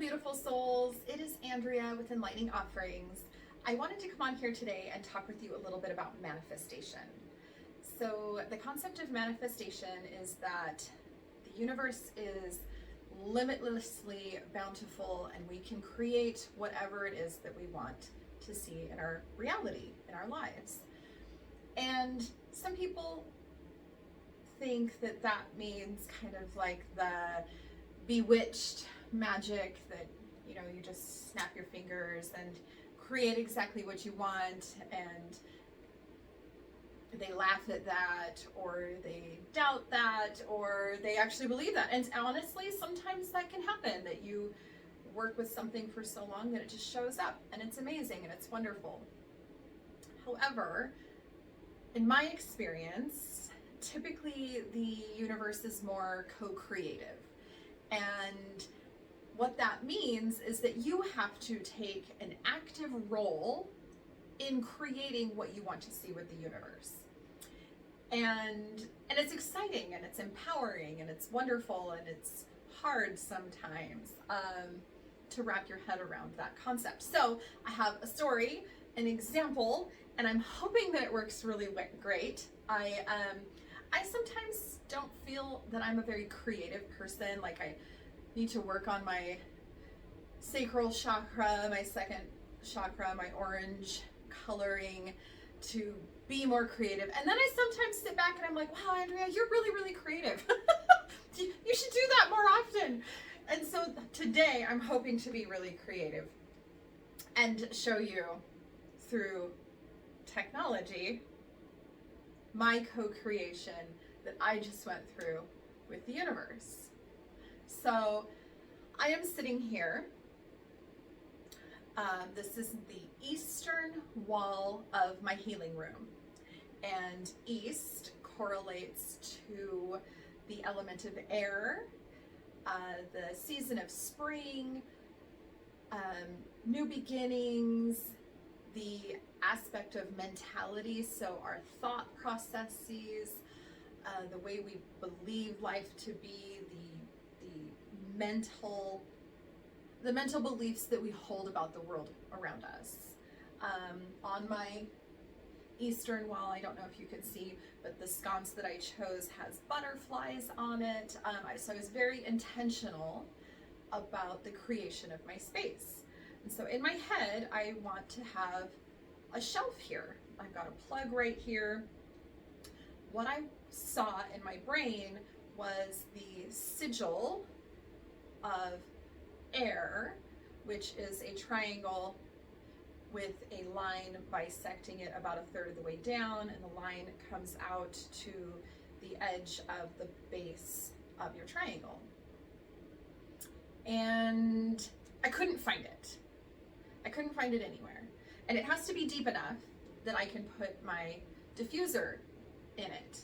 beautiful souls. It is Andrea with Enlightening Offerings. I wanted to come on here today and talk with you a little bit about manifestation. So the concept of manifestation is that the universe is limitlessly bountiful and we can create whatever it is that we want to see in our reality, in our lives. And some people think that that means kind of like the bewitched magic that, you know, you just snap your fingers and create exactly what you want, and they laugh at that, or they doubt that, or they actually believe that. And honestly, sometimes that can happen, that you work with something for so long that it just shows up and it's amazing and it's wonderful. However, in my experience, typically the universe is more co-creative. And what that means is that you have to take an active role in creating what you want to see with the universe. And it's exciting and it's empowering and it's wonderful, and it's hard sometimes to wrap your head around that concept. So I have a story, an example, and I'm hoping that it works really great. I sometimes don't feel that I'm a very creative person. Like, I need to work on my sacral chakra, my second chakra, my orange coloring, to be more creative. And then I sometimes sit back and I'm like, wow, Andrea, you're really, really creative. You should do that more often. And so today I'm hoping to be really creative and show you through technology my co-creation that I just went through with the universe. So I am sitting here. This is the eastern wall of my healing room, and east correlates to the element of air, the season of spring, new beginnings, the aspect of mentality, so our thought processes, the way we believe life to be, the mental beliefs that we hold about the world around us. On my eastern wall, I don't know if you can see, but the sconce that I chose has butterflies on it. So I was very intentional about the creation of my space. And so in my head, I want to have a shelf here. I've got a plug right here. What I saw in my brain was the sigil of air, which is a triangle with a line bisecting it about a third of the way down, and the line comes out to the edge of the base of your triangle. And I couldn't find it. I couldn't find it anywhere. And it has to be deep enough that I can put my diffuser in it.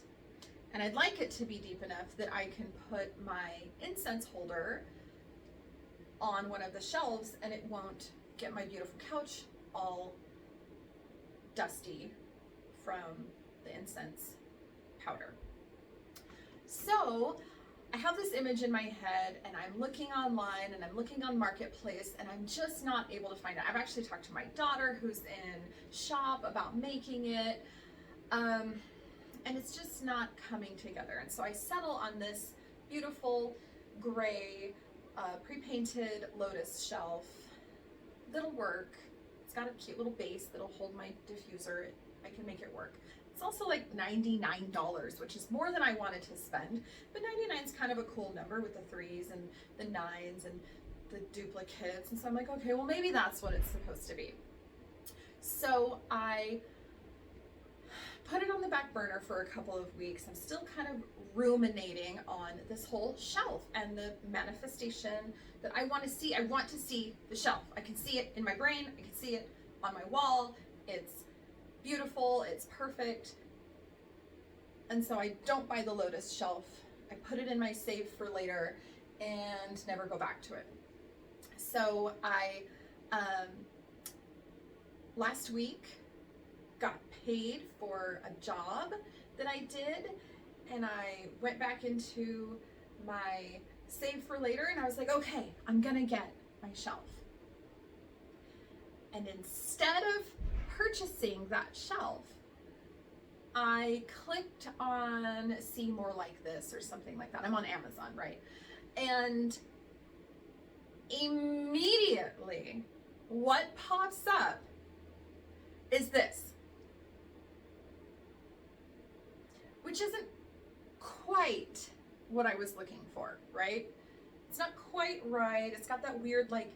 And I'd like it to be deep enough that I can put my incense holder on one of the shelves and it won't get my beautiful couch all dusty from the incense powder. So I have this image in my head, and I'm looking online and I'm looking on Marketplace, and I'm just not able to find it. I've actually talked to my daughter who's in shop about making it, and it's just not coming together. And so I settle on this beautiful gray pre-painted lotus shelf that'll work. It's got a cute little base that'll hold my diffuser. I can make it work. It's also like $99, which is more than I wanted to spend, but 99 is kind of a cool number with the 3s and the 9s and the duplicates. And so I'm like, okay, well, maybe that's what it's supposed to be. So I put it on the back burner for a couple of weeks. I'm still kind of ruminating on this whole shelf and the manifestation that I want to see. I want to see the shelf. I can see it in my brain. I can see it on my wall. It's beautiful. It's perfect. And so I don't buy the lotus shelf. I put it in my safe for later and never go back to it. So I, last week, got paid for a job that I did, and I went back into my save for later and I was like, okay, I'm gonna get my shelf. And instead of purchasing that shelf, I clicked on see more like this or something like that. I'm on Amazon, right? And immediately what pops up is this, which isn't quite what I was looking for, right? It's not quite right. It's got that weird like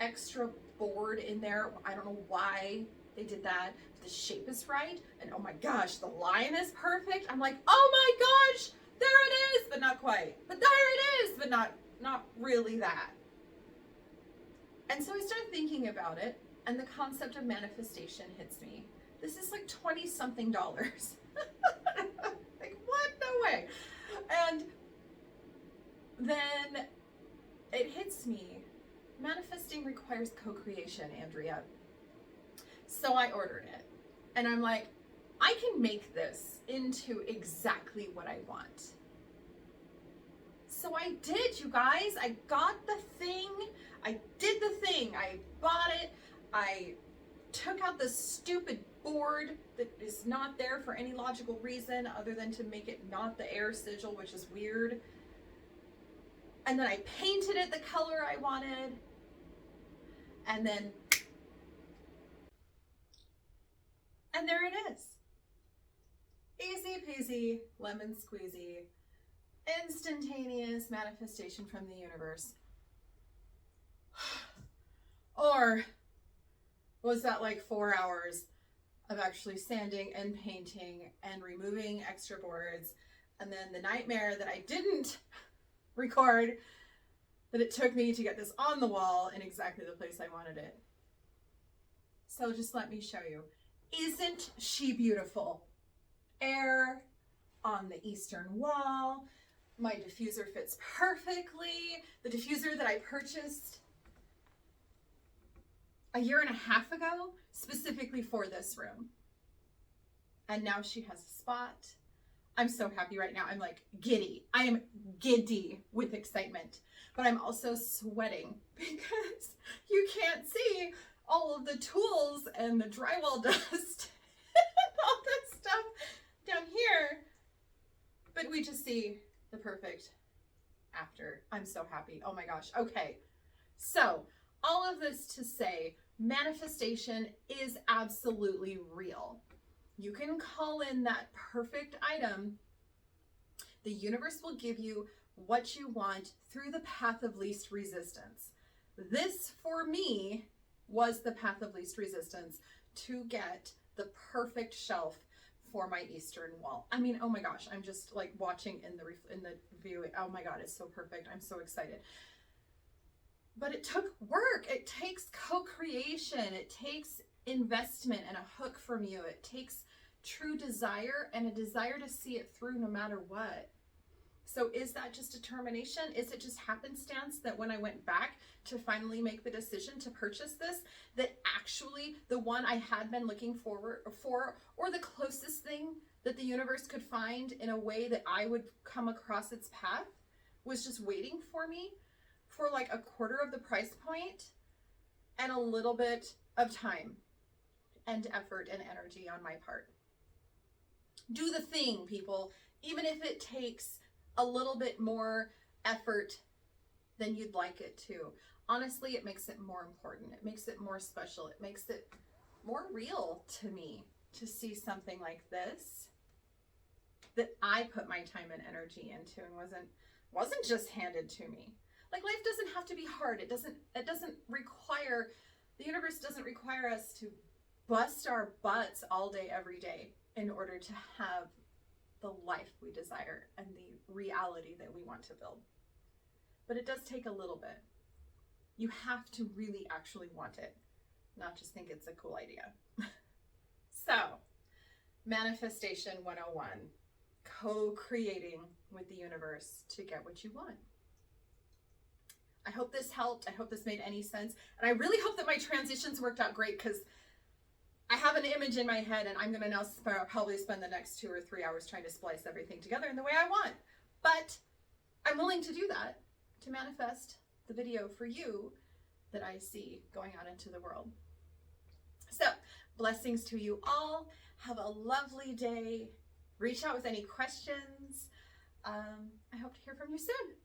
extra board in there. I don't know why they did that. The shape is right, and oh my gosh, the line is perfect. I'm like, oh my gosh, there it is, but not quite. But there it is, but not really that. And so I started thinking about it, and the concept of manifestation hits me. This is like 20 something dollars. Like, what? No way. And then it hits me. Manifesting requires co-creation, Andrea. So I ordered it. And I'm like, I can make this into exactly what I want. So I did, you guys. I got the thing. I did the thing. I bought it. I took out the stupid board that is not there for any logical reason other than to make it not the air sigil, which is weird. And then I painted it the color I wanted. And there it is. Easy peasy, lemon squeezy, instantaneous manifestation from the universe. Or was that like 4 hours of actually sanding and painting and removing extra boards, and then the nightmare that I didn't record that it took me to get this on the wall in exactly the place I wanted it. So just let me show you. Isn't she beautiful? Air on the eastern wall. My diffuser fits perfectly. The diffuser that I purchased a year and a half ago, specifically for this room. And now she has a spot. I'm so happy right now. I'm like giddy. I am giddy with excitement, but I'm also sweating because you can't see all of the tools and the drywall dust and all that stuff down here. But we just see the perfect after. I'm so happy. Oh my gosh. Okay. So all of this to say, manifestation is absolutely real. You can call in that perfect item. The universe will give you what you want through the path of least resistance. This, for me, was the path of least resistance to get the perfect shelf for my eastern wall. I mean, oh my gosh, I'm just like watching in the view. Oh my God, it's so perfect. I'm so excited. But it took work. It takes co-creation. It takes investment and a hook from you. It takes true desire and a desire to see it through no matter what. So is that just determination? Is it just happenstance that when I went back to finally make the decision to purchase this, that actually the one I had been looking forward for, or the closest thing that the universe could find in a way that I would come across its path, was just waiting for me for like a quarter of the price point and a little bit of time and effort and energy on my part. Do the thing, people, even if it takes a little bit more effort than you'd like it to. Honestly, it makes it more important. It makes it more special. It makes it more real to me to see something like this that I put my time and energy into and wasn't just handed to me. Like, life doesn't have to be hard. It doesn't require, the universe doesn't require us to bust our butts all day, every day in order to have the life we desire and the reality that we want to build. But it does take a little bit. You have to really actually want it, not just think it's a cool idea. So, manifestation 101, co-creating with the universe to get what you want. I hope this helped. I hope this made any sense. And I really hope that my transitions worked out great, because I have an image in my head and I'm going to now probably spend the next 2 or 3 hours trying to splice everything together in the way I want. But I'm willing to do that, to manifest the video for you that I see going out into the world. So, blessings to you all. Have a lovely day. Reach out with any questions. I hope to hear from you soon.